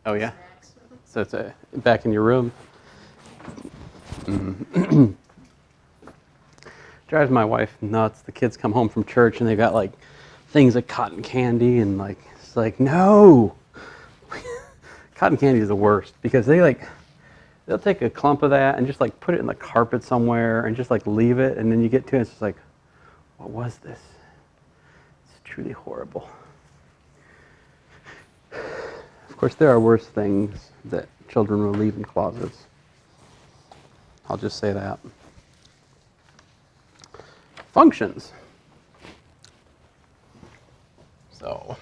Oh, yeah? snacks. So it's back in your room. Drives my wife nuts. The kids come home from church and they got like things like cotton candy and like, it's like, no! Cotton candy is the worst because they'll take a clump of that and just like put it in the carpet somewhere and just like leave it, and then you get to it, it's just like, what was this? It's truly horrible. Of course, there are worse things that children will leave in closets. I'll just say that. Functions. So,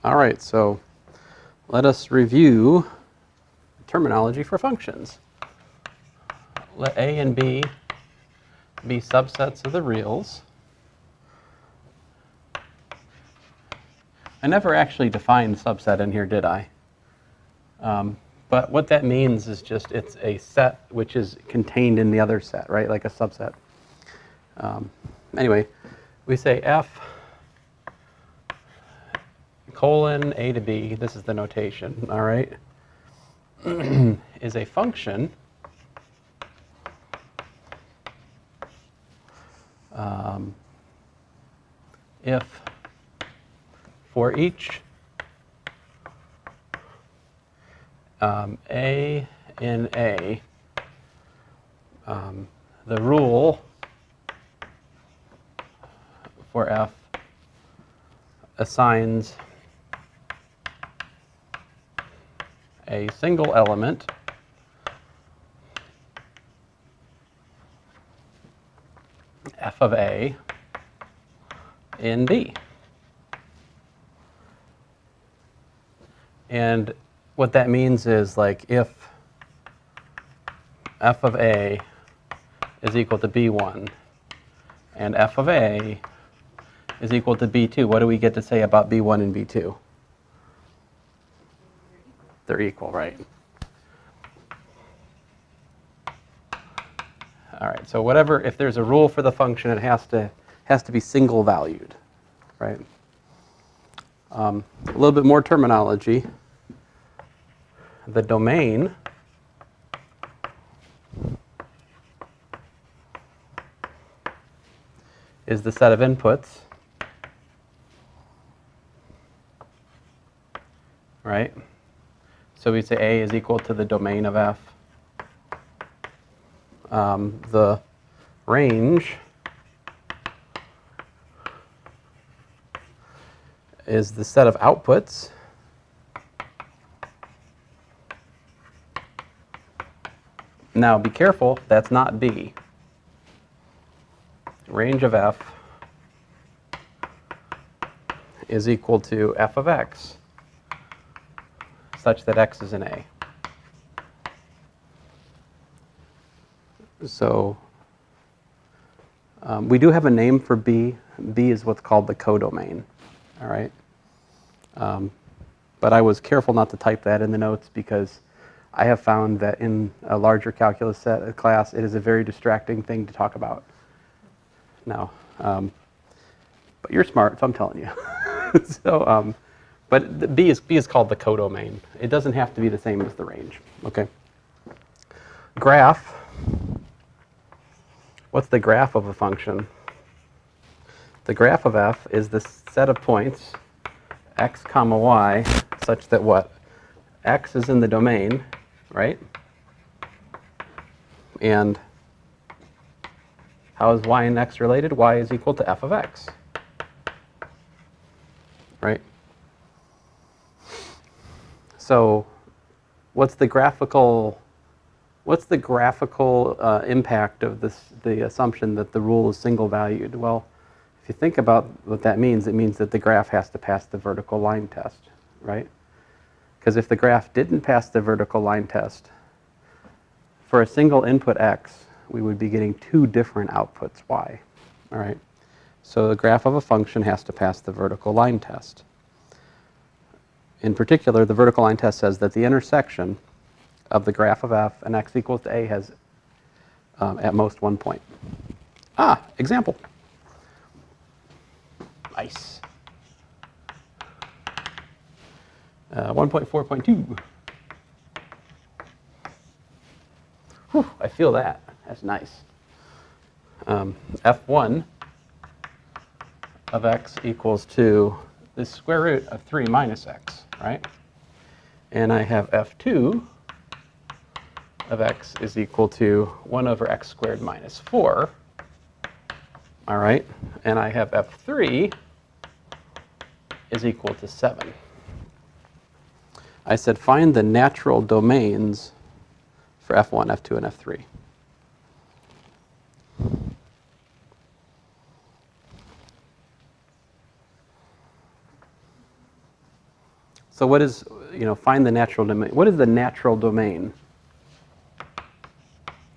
all right, so let us review terminology for functions. Let A and B be subsets of the reals. I never actually defined subset in here, did I? But what that means is just it's a set which is contained in the other set, right? Like a subset. Anyway, we say F colon A to B, this is the notation, all right, is a function if for each A in A, the rule for F assigns a single element F of A in B. And what that means is, like, if F of A is equal to B1 and F of A is equal to B2, what do we get to say about B1 and B2? They're equal, right? All right, so whatever, if there's a rule for the function, it has to be single valued, right? A little bit more terminology. The domain is the set of inputs, right? So we say A is equal to the domain of F. The range is the set of outputs now be careful, that's not B. Range of F is equal to F of X such that X is an A. So we do have a name for B. B is what's called the codomain, all right? But I was careful not to type that in the notes because I have found that in a larger calculus class, it is a very distracting thing to talk about. Now, but you're smart, so I'm telling you. So, but the B is called the codomain. It doesn't have to be the same as the range, okay? Graph. What's the graph of a function? The graph of F is the set of points x comma y such that what? X is in the domain, right? And how is y and x related? Y is equal to f of x, right? So what's the graphical impact of the assumption that the rule is single valued? Well, if you think about what that means, it means that the graph has to pass the vertical line test, right? Because if the graph didn't pass the vertical line test, for a single input x, we would be getting two different outputs y, all right? So the graph of a function has to pass the vertical line test. In particular, the vertical line test says that the intersection of the graph of f and x equals to a has at most 1 point. Example. Nice. 1.4.2. Whew, I feel that. That's nice. F1 of x equals to the square root of 3 minus x, right? And I have F2 of x is equal to 1 over x squared minus 4. All right, and I have F3 is equal to 7. I said find the natural domains for F1, F2, and F3. So what is, find the natural domain. What is the natural domain?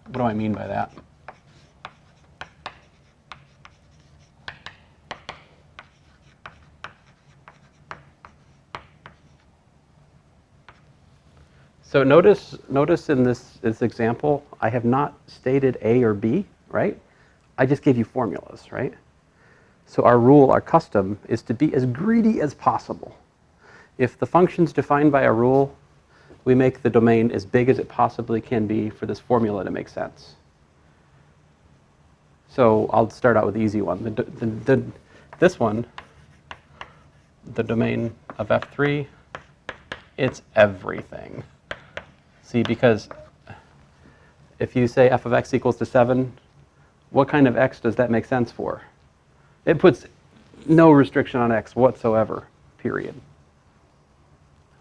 What do I mean by that? So notice in this example, I have not stated A or B, right? I just gave you formulas, right? So our rule, our custom, is to be as greedy as possible. If the function's defined by a rule, we make the domain as big as it possibly can be for this formula to make sense. So I'll start out with the easy one. This one, the domain of F3, it's everything. See, because if you say f of x equals to 7, what kind of x does that make sense for? It puts no restriction on x whatsoever, period.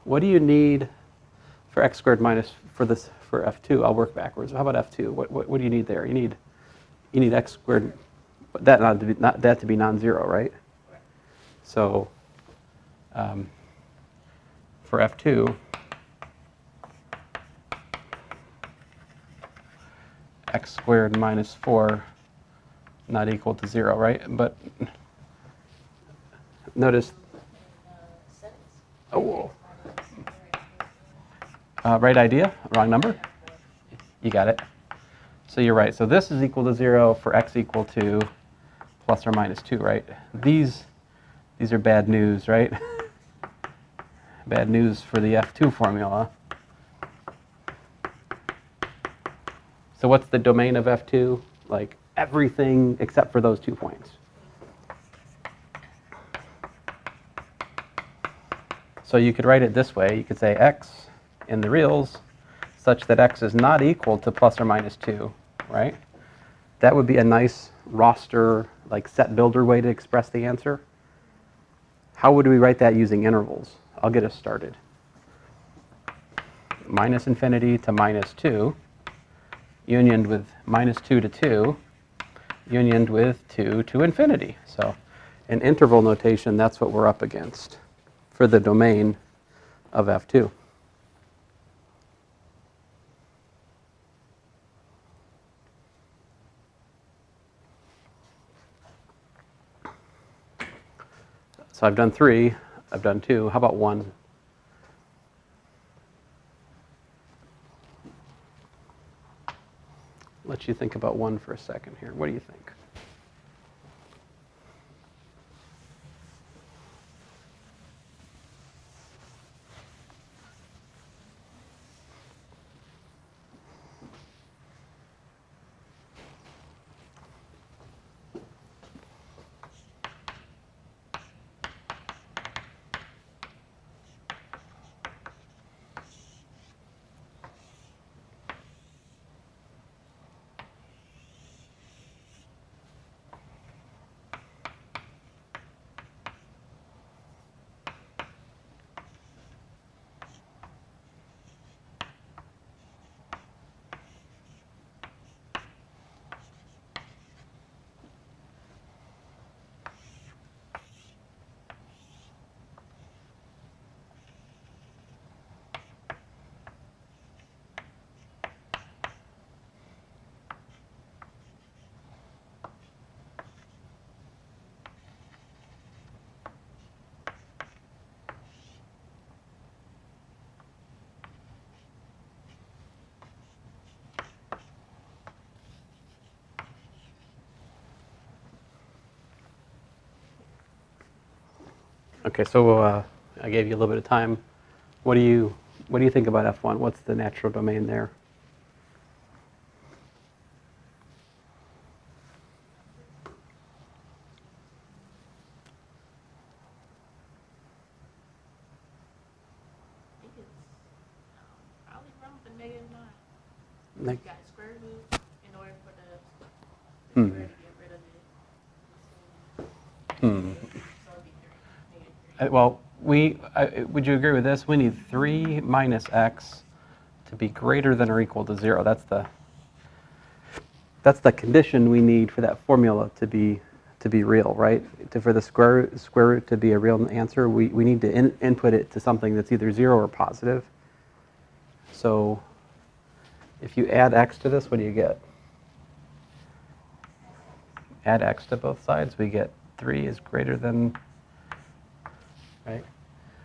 What do you need for x squared minus, for F2? I'll work backwards. How about F2? What do you need there? You need x squared, that not to be non-zero, right? So for F2, x squared minus 4 not equal to 0, right? But notice, right idea, wrong number? You got it. So you're right. So this is equal to 0 for x equal to plus or minus 2, right? These are bad news, right? Bad news for the F2 formula. So what's the domain of F2? Like everything except for those 2 points. So you could write it this way. You could say x in the reals such that x is not equal to plus or minus 2, right? That would be a nice roster, like set builder way to express the answer. How would we write that using intervals? I'll get us started. Minus infinity to minus 2. Unioned with minus 2 to 2, unioned with 2 to infinity. So in interval notation, that's what we're up against for the domain of F2. So I've done 3, I've done 2, how about 1? Let you think about 1 for a second here. What do you think? Okay, so I gave you a little bit of time. What do you think about F1? What's the natural domain there? I think it's probably from the -9. Neg- You got square root in order for the square to get rid of it. So it'd be 3, -3. Well, would you agree with this? We need 3 minus x to be greater than or equal to 0. That's the condition we need for that formula to be real, right? For the square root to be a real answer, we need to input it to something that's either 0 or positive. So if you add x to this, what do you get? Add x to both sides, we get 3 is greater than, right?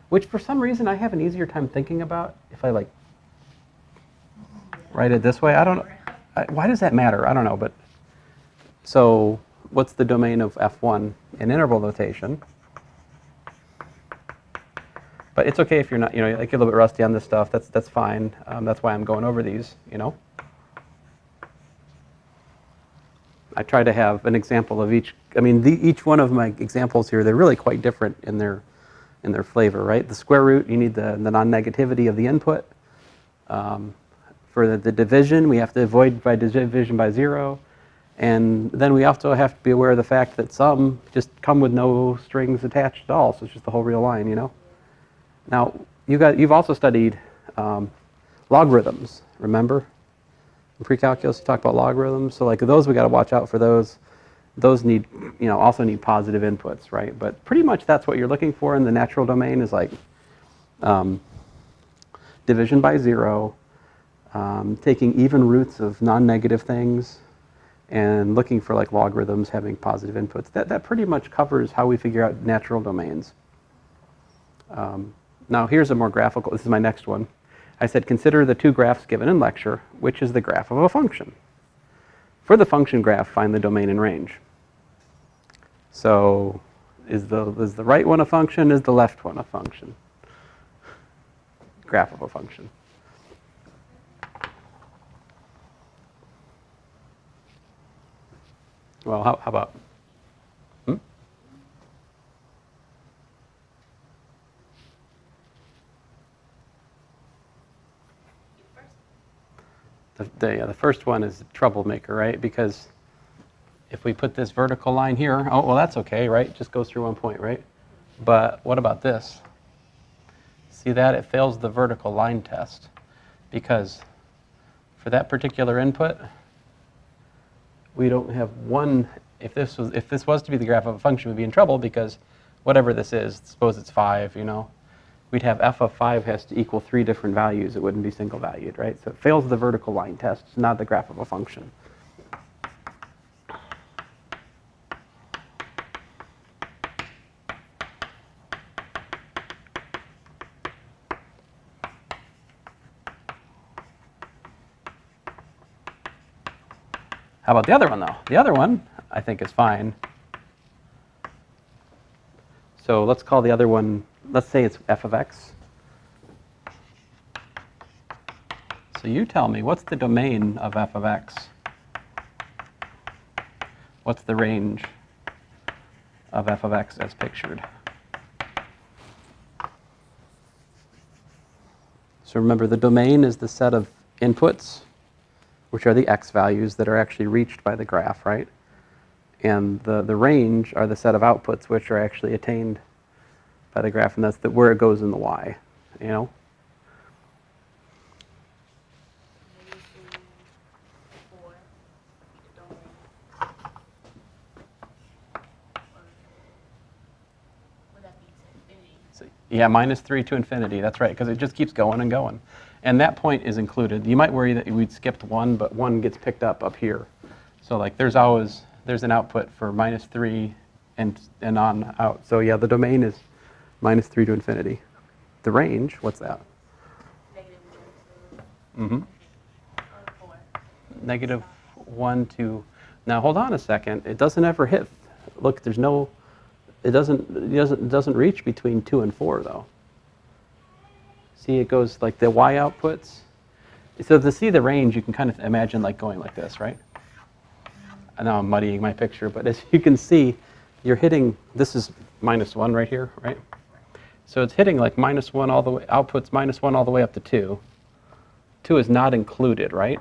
Which for some reason I have an easier time thinking about if I like write it this way. I don't know. Why does that matter? I don't know, but so what's the domain of F1 in interval notation? But it's okay if you're not, like you're a little bit rusty on this stuff. That's fine. That's why I'm going over these, I try to have an example of each. I mean, each one of my examples here, they're really quite different in their flavor, right? The square root, you need the non-negativity of the input. For the division, we have to avoid by division by 0. And then we also have to be aware of the fact that some just come with no strings attached at all, so it's just the whole real line, Now, you've also studied logarithms, remember? In pre-calculus, you talk about logarithms. So like those, we got to watch out for those. Those need, also need positive inputs, right? But pretty much that's what you're looking for in the natural domain is like division by 0, taking even roots of non-negative things, and looking for like logarithms having positive inputs. That pretty much covers how we figure out natural domains. Now here's a more graphical, this is my next one. I said consider the 2 graphs given in lecture, which is the graph of a function. For the function graph, find the domain and range. So is the right one a function? Is the left one a function? Graph of a function. Well, how about? The first one is a troublemaker, right? Because if we put this vertical line here, oh, well, that's okay, right? It just goes through one point, right? But what about this? See that? It fails the vertical line test because for that particular input, we don't have one. If this was to be the graph of a function, we'd be in trouble because whatever this is, suppose it's 5, we'd have f of 5 has to equal 3 different values. It wouldn't be single valued, right? So it fails the vertical line test. It's not the graph of a function. How about the other one, though? The other one, I think, is fine. So let's call the other one, let's say it's f of x. So you tell me, what's the domain of f of x? What's the range of f of x as pictured? So remember, the domain is the set of inputs, which are the x values that are actually reached by the graph, right? And the range are the set of outputs, which are actually attained by the graph, and that's where it goes in the y, So, yeah, -3 to infinity, that's right, because it just keeps going and going. And that point is included. You might worry that we'd skipped 1, but 1 gets picked up here. So like there's an output for -3 and on out. So yeah, the domain is -3 to infinity. The range, what's that? -1 to, now hold on a second. It doesn't ever hit. Look, there's no, it doesn't reach between 2 and 4 though. See, it goes like the y outputs. So to see the range, you can kind of imagine like going like this, right? I know I'm muddying my picture, but as you can see, you're hitting, this is -1 right here, right? So it's hitting like -1 all the way, outputs -1 all the way up to 2. 2 is not included, right?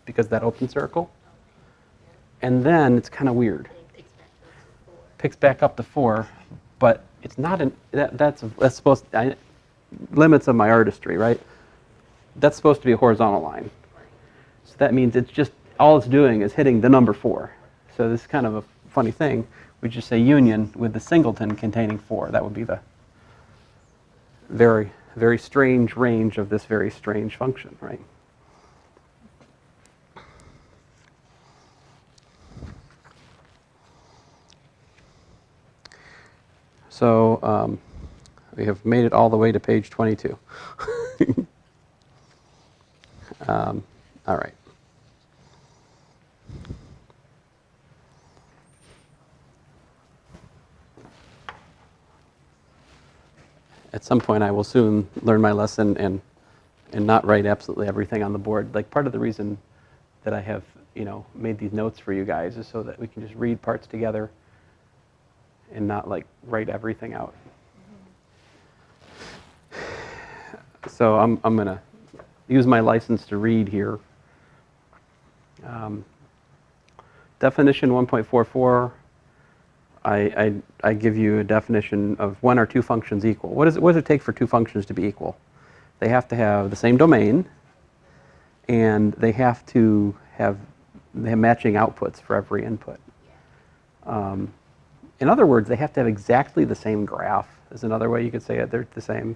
Because that open circle. And then it's kind of weird. Picks back up to 4, but it's not an, that's supposed to, limits of my artistry, right? That's supposed to be a horizontal line. So that means it's just, all it's doing is hitting the number 4. So this is kind of a funny thing. We just say union with the singleton containing 4. That would be the very, very strange range of this very strange function, right? So we have made it all the way to page 22. All right. At some point, I will soon learn my lesson and not write absolutely everything on the board. Like part of the reason that I have, made these notes for you guys is so that we can just read parts together and not like write everything out. So I'm going to use my license to read here. Definition 1.44. I give you a definition of when are two functions equal. What does it take for two functions to be equal? They have to have the same domain, and they have to have matching outputs for every input. In other words, they have to have exactly the same graph, is another way you could say it. They're the same.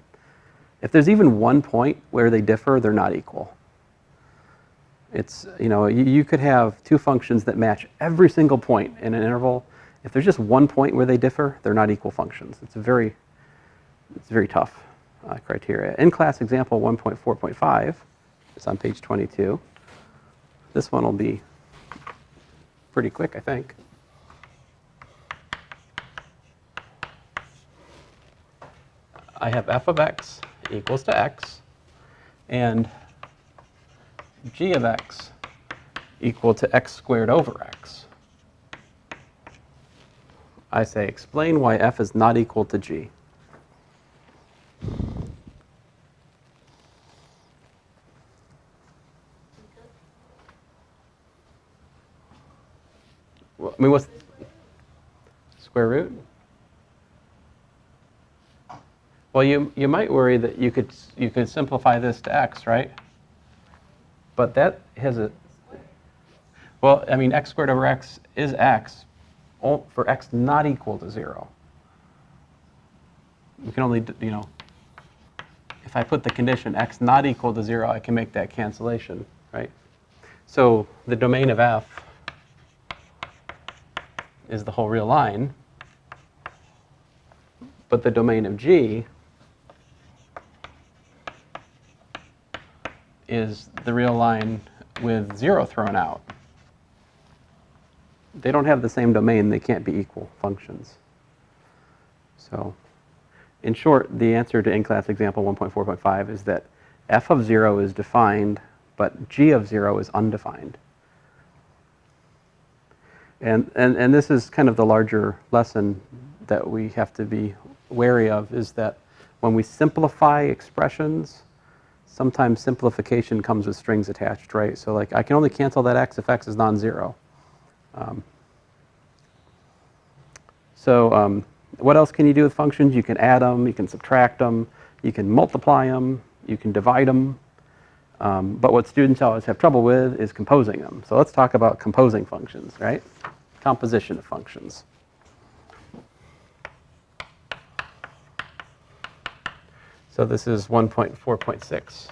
If there's even one point where they differ, they're not equal. It's, you could have two functions that match every single point in an interval. If there's just one point where they differ, they're not equal functions. It's very tough criteria. In class example 1.4.5, it's on page 22. This one will be pretty quick, I think. I have f of x equals to x, and g of x equal to x squared over x. I say, explain why f is not equal to g. Well, I mean, what's square root? Well, you might worry that you could simplify this to x, right? But that has a, well, I mean, x squared over x is x for x not equal to 0. We can only, if I put the condition x not equal to 0, I can make that cancellation, right? So the domain of f is the whole real line, but the domain of g is the real line with 0 thrown out. They don't have the same domain, they can't be equal functions. So in short, the answer to in-class example 1.4.5 is that f of 0 is defined, but g of 0 is undefined. And this is kind of the larger lesson that we have to be wary of, is that when we simplify expressions, sometimes simplification comes with strings attached, right? So like I can only cancel that x if x is non-zero. What else can you do with functions? You can add them, you can subtract them, you can multiply them, you can divide them. But what students always have trouble with is composing them. So let's talk about composing functions, right? Composition of functions. So this is 1.4.6.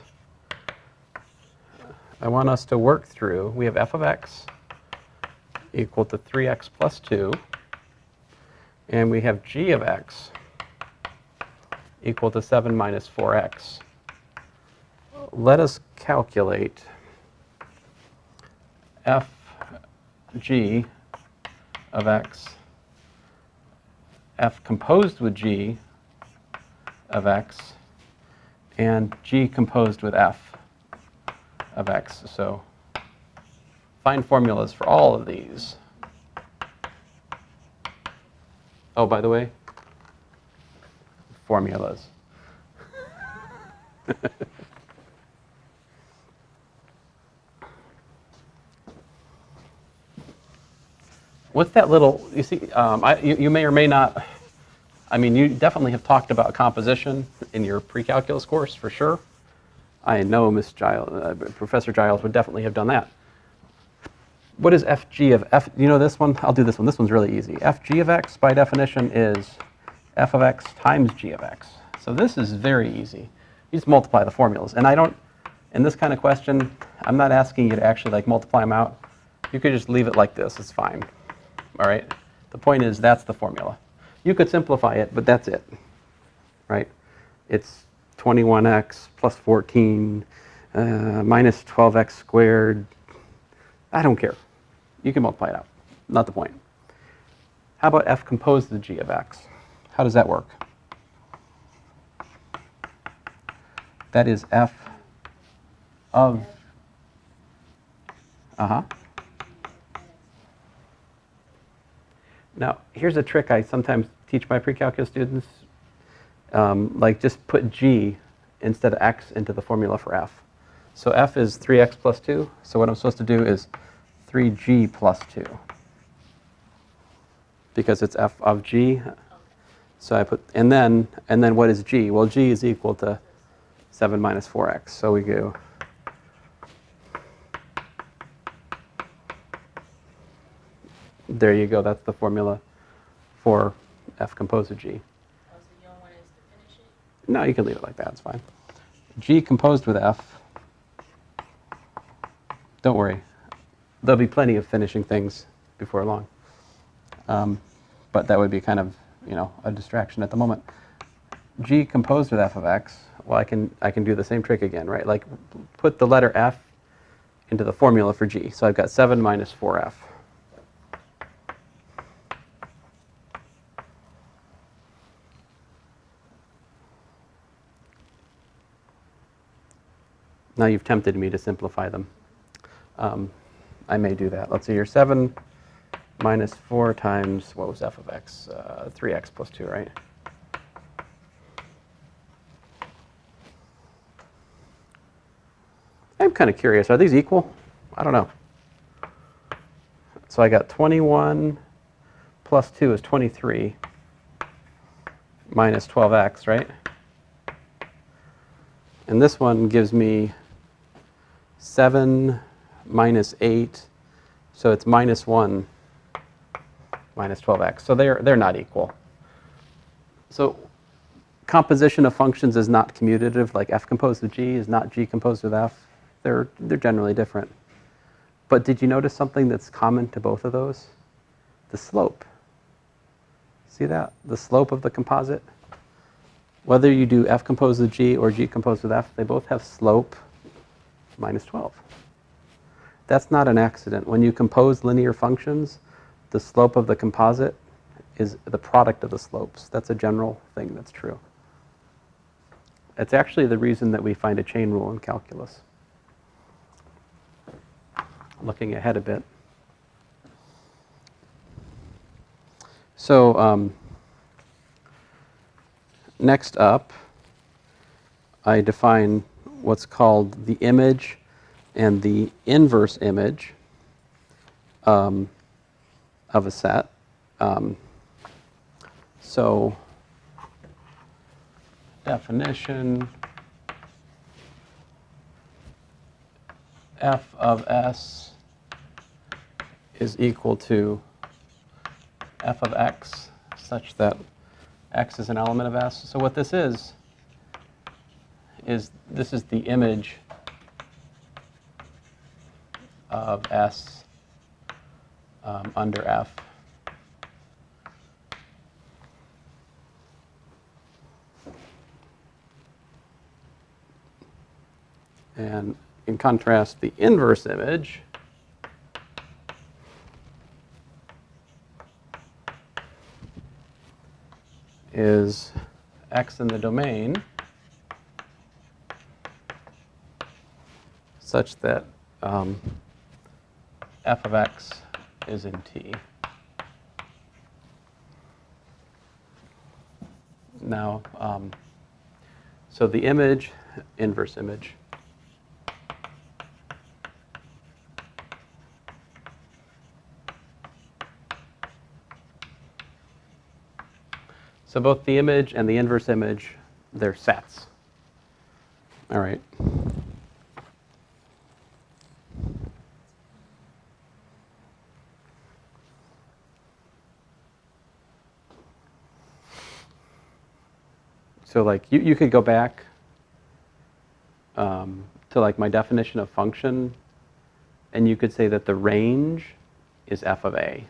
I want us to work through, we have f of x equal to 3x plus 2, and we have g of x equal to 7 minus 4x. Let us calculate f g of x f composed with g of x and g composed with f of x. So find formulas for all of these. Oh, by the way, formulas. What's that little, you see, you may or may not, I mean, you definitely have talked about composition in your pre-calculus course, for sure. I know Professor Giles would definitely have done that. What is fg of f? You know this one? I'll do this one. This one's really easy. Fg of x, by definition, is f of x times g of x. So this is very easy. You just multiply the formulas. And I don't, in this kind of question, I'm not asking you to actually like multiply them out. You could just leave it like this. It's fine. All right? The point is that's the formula. You could simplify it, but that's it. Right? It's 21x plus 14 minus 12x squared. I don't care. You can multiply it out. Not the point. How about f composed of g of x? How does that work? That is f of, Now, here's a trick I sometimes teach my pre-calculus students. Like just put g instead of x into the formula for f. So f is 3x plus 2. So what I'm supposed to do is 3g plus 2. Because it's f of g. So I put, and then what is g? Well, g is equal to 7 minus 4x. So we go, there you go. That's the formula for f composed of g. Oh, so you don't want us to finish it? No, you can leave it like that. It's fine. G composed with f. Don't worry. There'll be plenty of finishing things before long. But that would be kind of, a distraction at the moment. G composed with f of x. Well, I can do the same trick again, right? Like put the letter f into the formula for g. So I've got 7 minus 4f. Now you've tempted me to simplify them. I may do that. Let's see here. 7 minus 4 times, what was f of x? 3x plus 2, right? I'm kind of curious. Are these equal? I don't know. So I got 21 plus 2 is 23 minus 12x, right? And this one gives me 7 minus 8, so it's minus 1 minus 12x. So they're not equal. So composition of functions is not commutative, like f composed with g is not g composed with f. They're generally different. But did you notice something that's common to both of those? The slope. See that? The slope of the composite? Whether you do f composed with g or g composed with f, they both have slope minus 12. That's not an accident. When you compose linear functions, the slope of the composite is the product of the slopes. That's a general thing that's true. It's actually the reason that we find a chain rule in calculus. Looking ahead a bit. So next up, I define what's called the image and the inverse image of a set. So definition, f of s is equal to f of x such that x is an element of s. So what this is this is the image of s under f. And in contrast, the inverse image is x in the domain such that f of x is in T. Now, so the image, inverse image, so both the image and the inverse image, they're sets. All right. So like you could go back to like my definition of function, and you could say that the range is f of a.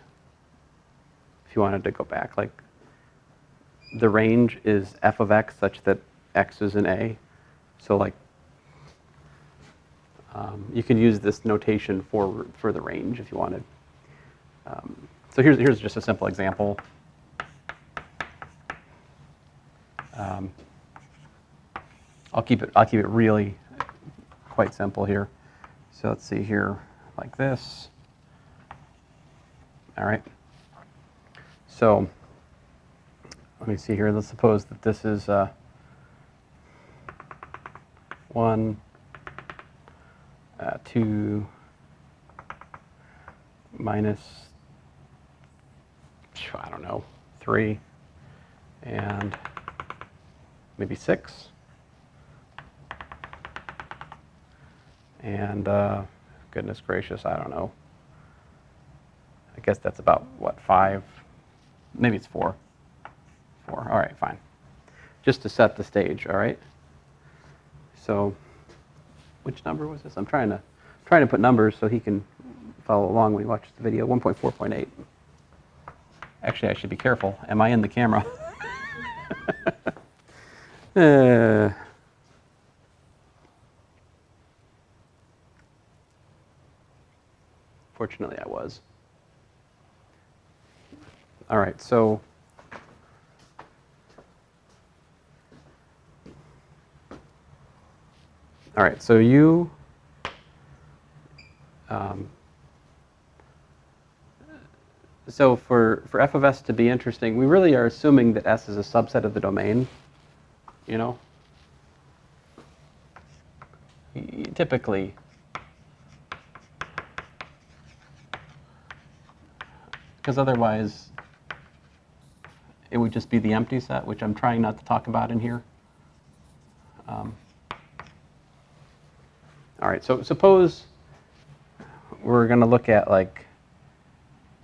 If you wanted to go back, like the range is f of x such that x is in a. So like you could use this notation for the range if you wanted. So here's just a simple example. I'll keep it really quite simple here. So let's see here, like this. All right. So let me see here. Let's suppose that this is 1, 2 minus, I don't know, 3, and maybe 6. And goodness gracious, I don't know. I guess that's about, what, 5? Maybe it's 4. 4, all right, fine. Just to set the stage, all right? So which number was this? I'm trying to put numbers so he can follow along when he watches the video. 1.4.8. Actually, I should be careful. Am I in the camera? Fortunately, I was. All right, so you so for f of s to be interesting, we really are assuming that S is a subset of the domain, you know? Typically, because otherwise it would just be the empty set, which I'm trying not to talk about in here. All right, so suppose we're going to look at like,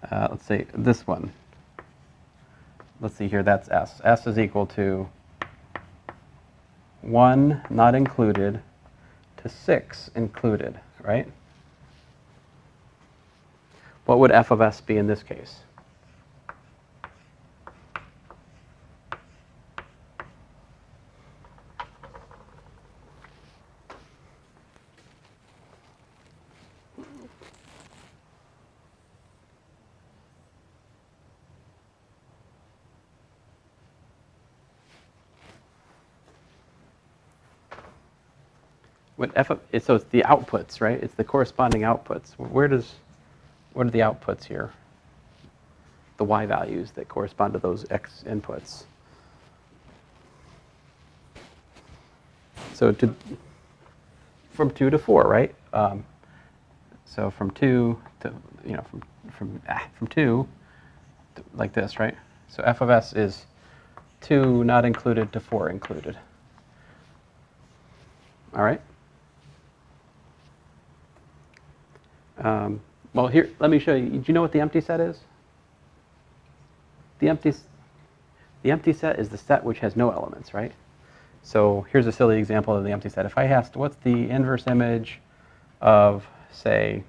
let's say this one. Let's see here, that's S. S is equal to 1 not included to 6 included, right? What would f of s be in this case? So it's the outputs, right? It's the corresponding outputs. What are the outputs here? The y values that correspond to those x inputs. So from 2 to 4, right? So from 2 to, from 2 to, like this, right? So f of s is 2 not included to 4 included. All right? Well, here, let me show you. Do you know what the empty set is? The empty set is the set which has no elements, right? So here's a silly example of the empty set. If I asked, what's the inverse image of, say,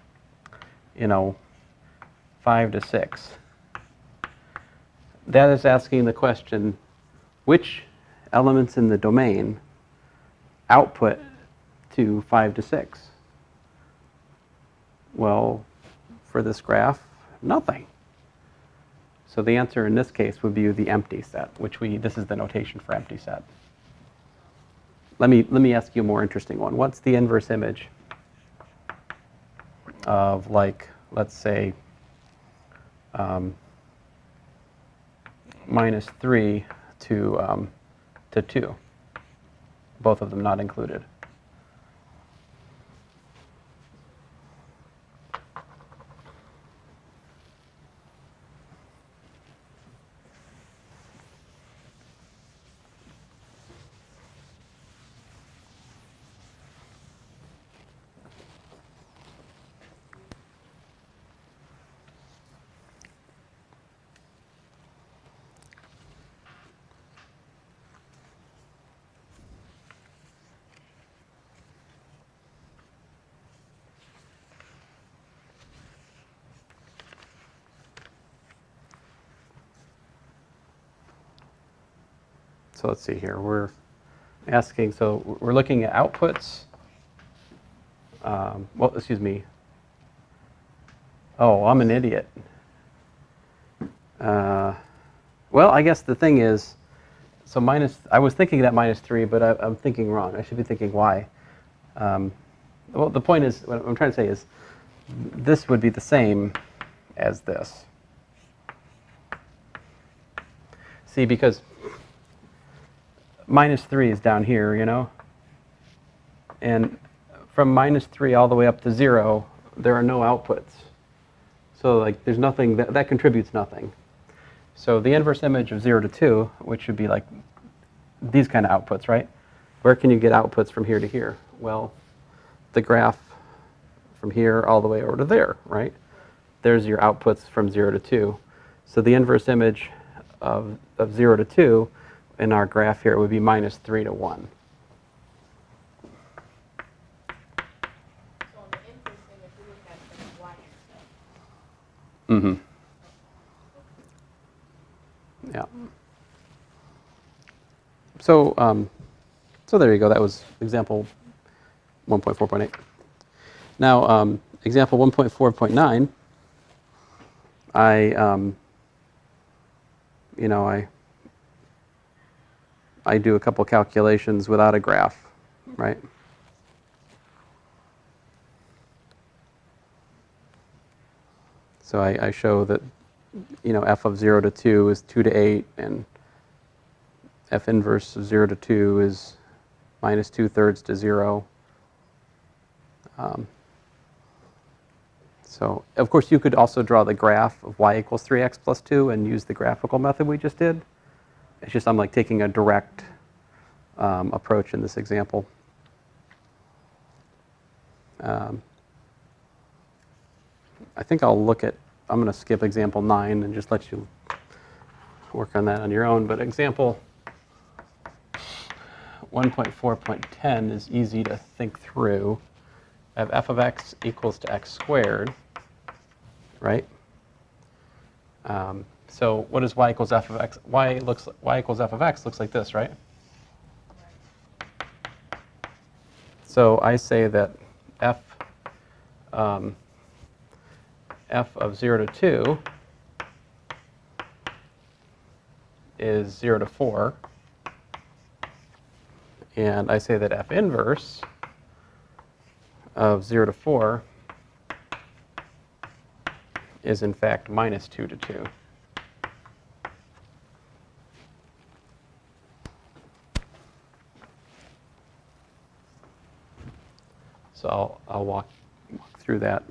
5 to 6? That is asking the question, which elements in the domain output to 5 to 6? Well, for this graph, nothing. So the answer in this case would be the empty set, this is the notation for empty set. Let me ask you a more interesting one. What's the inverse image of, like, let's say, -3 to 2? Both of them not included. So let's see here. We're asking, so we're looking at outputs. Well, excuse me. Oh, I'm an idiot. Well, I guess the thing is, so I was thinking that -3, but I'm thinking wrong. I should be thinking y. Well, the point is, what I'm trying to say is, this would be the same as this. See, because -3 is down here, you know? And from -3 all the way up to 0, there are no outputs. So, like, there's nothing, that contributes nothing. So the inverse image of 0 to 2, which would be like these kind of outputs, right? Where can you get outputs from here to here? Well, the graph from here all the way over to there, right? There's your outputs from 0 to 2. So the inverse image of 0 to 2 in our graph here would be -3 to 1. So on the inverse image, we look at the y-intercept. Mm-hmm. Yeah. So, so there you go. That was example 1.4.8. Now, example 1.4.9, I do a couple calculations without a graph, right? So I show that, f of 0 to 2 is 2 to 8, and f inverse of 0 to 2 is -2/3 to 0. So, of course, you could also draw the graph of y equals 3x plus 2 and use the graphical method we just did. It's just I'm like taking a direct approach in this example. I think I'm going to skip example 9 and just let you work on that on your own. But example 1.4.10 is easy to think through. I have f of x equals to x squared, right? So what is y equals f of x? Y equals f of x looks like this, right? So I say that f of 0 to 2 is 0 to 4. And I say that f inverse of 0 to 4 is in fact -2 to 2. So I'll walk through that.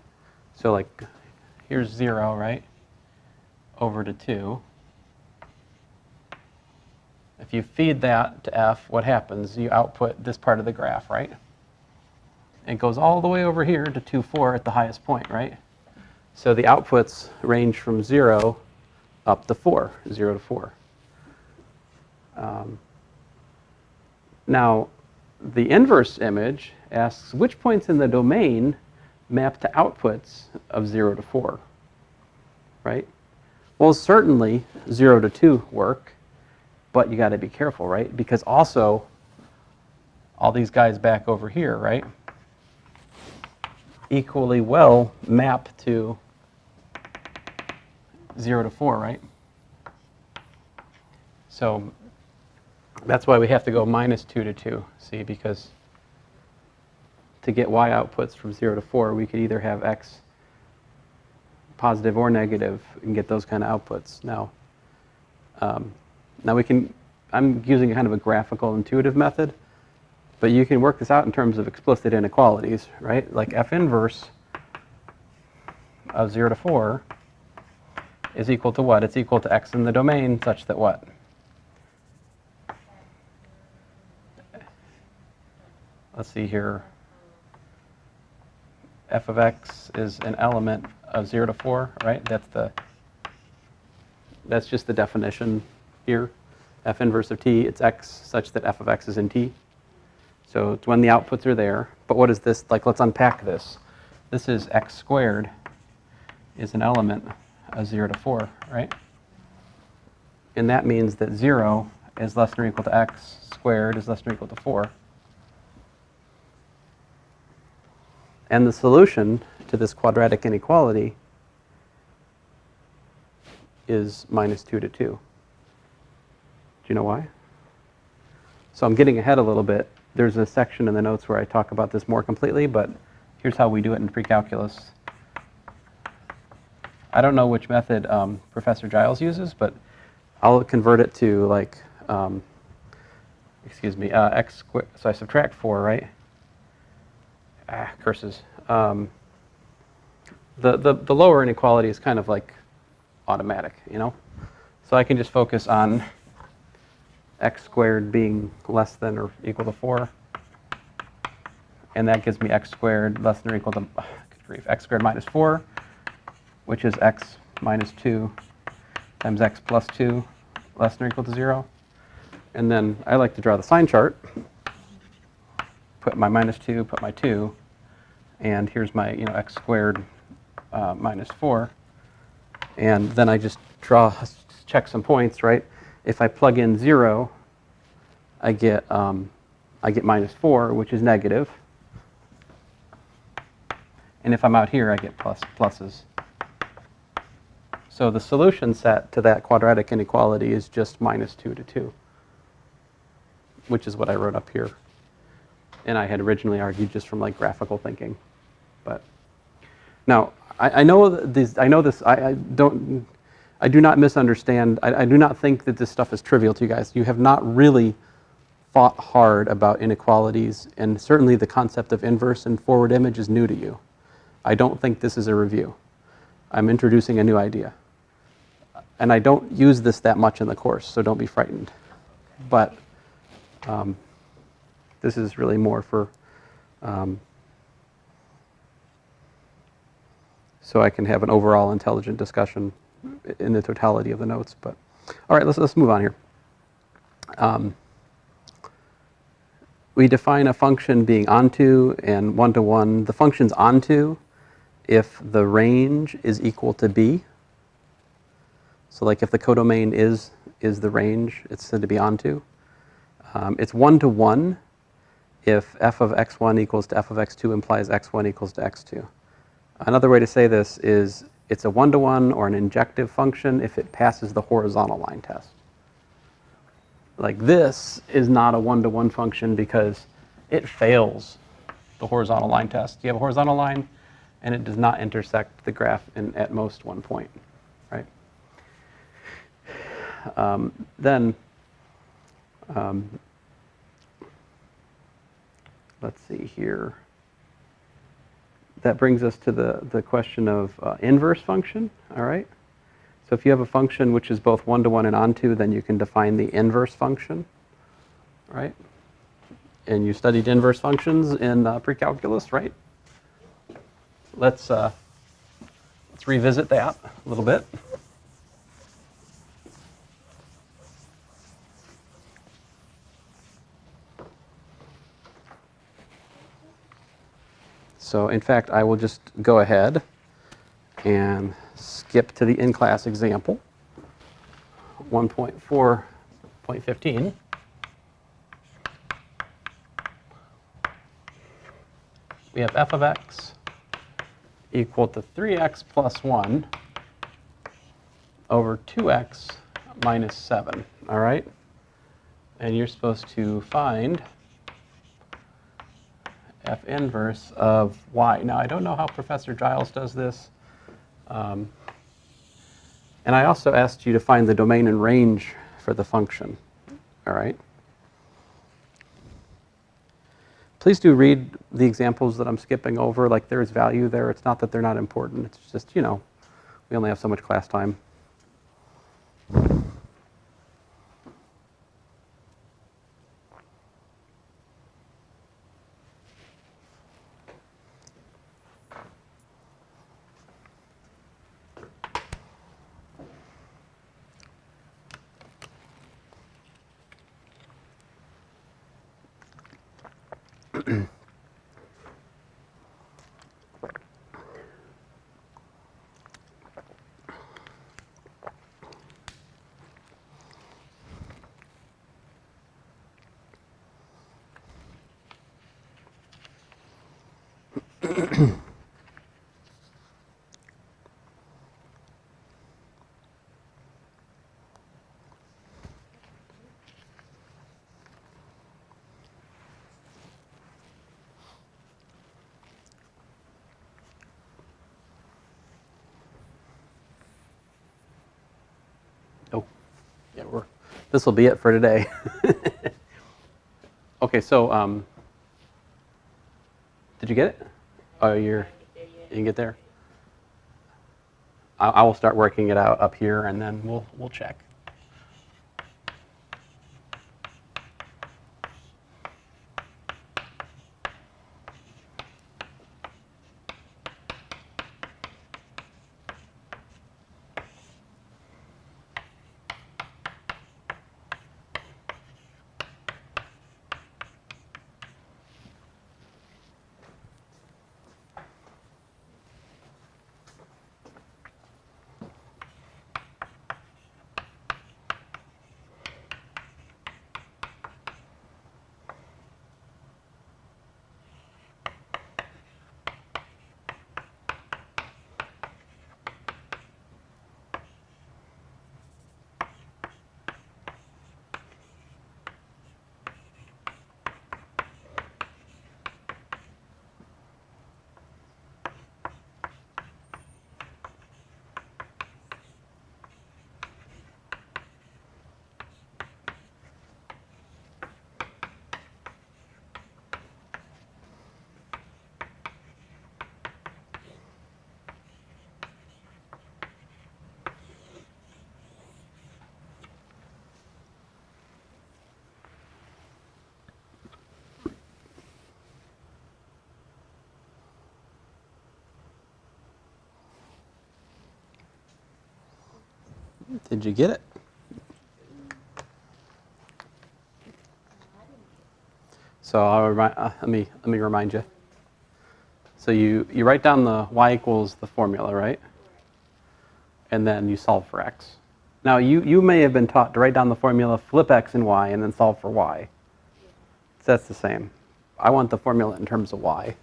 So like, here's 0, right? Over to 2. If you feed that to f, what happens? You output this part of the graph, right? It goes all the way over here to 2, 4 at the highest point, right? So the outputs range from 0 up to 4, 0 to 4. Now, the inverse image asks which points in the domain map to outputs of 0 to 4, right? Well, certainly 0 to 2 work, but you got to be careful, right? Because also all these guys back over here, right, equally well map to 0 to 4, right? So that's why we have to go minus 2 to 2, see, because to get y outputs from 0 to 4, we could either have x positive or negative and get those kind of outputs. Now we can, I'm using kind of a graphical intuitive method, but you can work this out in terms of explicit inequalities, right? Like f inverse of 0 to 4 is equal to what? It's equal to x in the domain such that what? Let's see here. F of x is an element of 0 to 4, right? That's just the definition here. F inverse of t, it's x such that f of x is in t. So it's when the outputs are there. But what is this? Like, let's unpack this. This is x squared is an element of 0 to 4, right? And that means that 0 is less than or equal to x squared is less than or equal to 4. And the solution to this quadratic inequality is minus 2 to 2. Do you know why? So I'm getting ahead a little bit. There's a section in the notes where I talk about this more completely, but here's how we do it in pre-calculus. I don't know which method Professor Giles uses, but I'll convert it to like, x squared. So I subtract 4, right? Curses. The lower inequality is kind of like automatic, you know? So I can just focus on x squared being less than or equal to 4. And that gives me x squared less than or equal to, x squared minus 4, which is x minus 2 times x plus 2 less than or equal to 0. And then I like to draw the sign chart. Put my minus 2, put my 2, and here's my x squared minus 4. And then I just check some points, right? If I plug in 0, I get minus 4, which is negative. And if I'm out here, I get pluses. So the solution set to that quadratic inequality is just minus 2 to 2, which is what I wrote up here. And I had originally argued just from like graphical thinking. But now I know this. I do not misunderstand. I do not think that this stuff is trivial to you guys. You have not really thought hard about inequalities, and certainly the concept of inverse and forward image is new to you. I don't think this is a review. I'm introducing a new idea. And I don't use this that much in the course, so don't be frightened. But this is really more for so I can have an overall intelligent discussion in the totality of the notes. But all right, let's move on here. We define a function being onto and one-to-one. The function's onto if the range is equal to b. So like if the codomain is the range, it's said to be onto. It's one-to-one if f of x1 equals to f of x2 implies x1 equals to x2. Another way to say this is it's a one-to-one or an injective function if it passes the horizontal line test. Like this is not a one-to-one function because it fails the horizontal line test. You have a horizontal line and it does not intersect the graph at most one point, right? Let's see here. That brings us to the question of inverse function, all right? So if you have a function which is both one-to-one and onto, then you can define the inverse function, right? And you studied inverse functions in pre-calculus, right? Let's revisit that a little bit. So in fact, I will just go ahead and skip to the in-class example, 1.4.15. We have f of x equal to 3x plus 1 over 2x minus 7, all right? And you're supposed to find f inverse of y. Now, I don't know how Professor Giles does this. And I also asked you to find the domain and range for the function, all right? Please do read the examples that I'm skipping over. Like, there's value there. It's not that they're not important. It's just, you know, we only have so much class time. Oh, yeah, this will be it for today. Okay, so, did you get it? Oh, you didn't get there? I will start working it out up here, and then we'll check. Did you get it? So let me remind you. So you write down the y equals the formula, right? And then you solve for x. Now you may have been taught to write down the formula, flip x and y, and then solve for y. So that's the same. I want the formula in terms of y.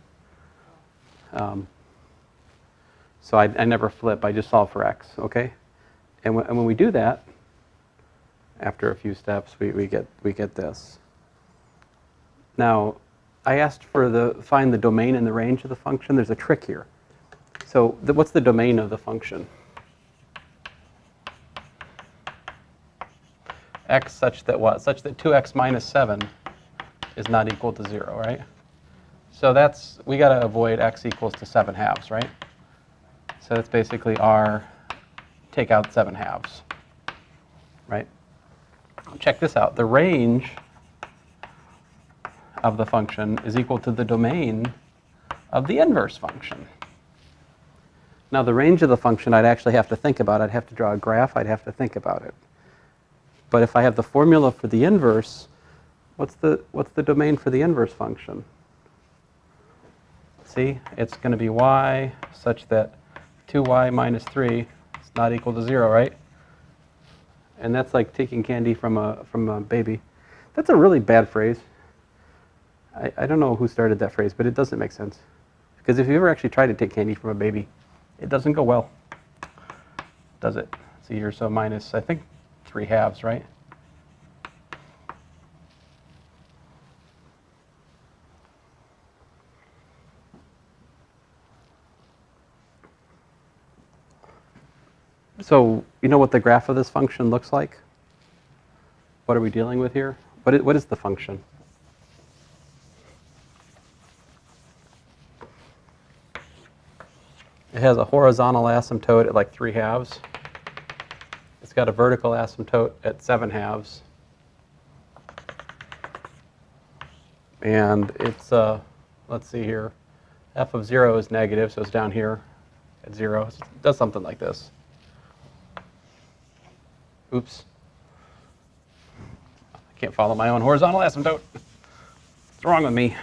So I never flip. I just solve for x. Okay. And when we do that, after a few steps, we get this. Now, I asked for find the domain and the range of the function. There's a trick here. So what's the domain of the function? X such that what? Such that 2x minus 7 is not equal to 0, right? So we got to avoid x equals to 7 halves, right? So that's basically our take out 7 halves, right? Check this out. The range of the function is equal to the domain of the inverse function. Now, the range of the function I'd actually have to think about. I'd have to draw a graph. I'd have to think about it. But if I have the formula for the inverse, what's the domain for the inverse function? See, it's going to be y such that 2y minus 3 is not equal to 0, right? And that's like taking candy from a baby. That's a really bad phrase. I don't know who started that phrase, but it doesn't make sense. Because if you ever actually try to take candy from a baby, it doesn't go well, does it? See here, so minus, I think 3/2, right? So you know what the graph of this function looks like? What are we dealing with here? What is the function? It has a horizontal asymptote at like 3/2. It's got a vertical asymptote at 7/2. And it's, let's see here, f of 0 is negative, so it's down here at 0. So it does something like this. Oops. I can't follow my own horizontal asymptote. What's wrong with me?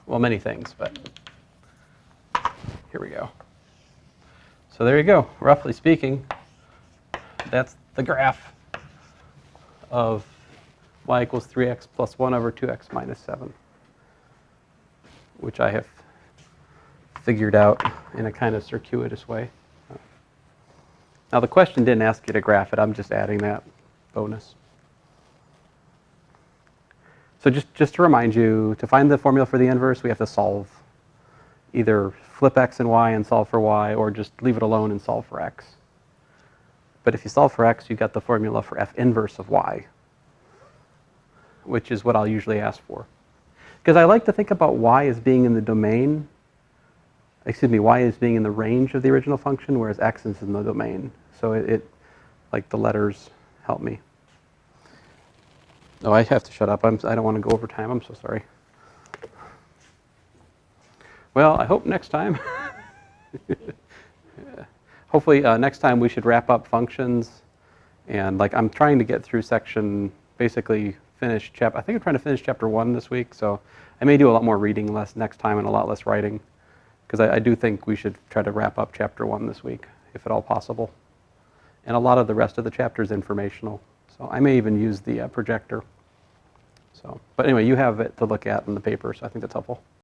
Well, many things, but here we go. So there you go. Roughly speaking, that's the graph of y equals 3x plus 1 over 2x minus 7, which I have figured out in a kind of circuitous way. Now, the question didn't ask you to graph it. I'm just adding that bonus. So just to remind you, to find the formula for the inverse, we have to solve. Either flip x and y and solve for y, or just leave it alone and solve for x. But if you solve for x, you got the formula for f inverse of y, which is what I'll usually ask for. Because I like to think about y as being in the domain, y as being in the range of the original function, whereas x is in the domain. So it like the letters help me. Oh, I have to shut up. I don't want to go over time. I'm so sorry. Well, I hope next time. Hopefully next time we should wrap up functions. And like I'm trying to get through section, basically finish I think I'm trying to finish chapter 1 this week. So I may do a lot more reading next time and a lot less writing. Because I do think we should try to wrap up chapter 1 this week, if at all possible. And a lot of the rest of the chapter is informational. So I may even use the projector. So, but anyway, you have it to look at in the paper, so I think that's helpful.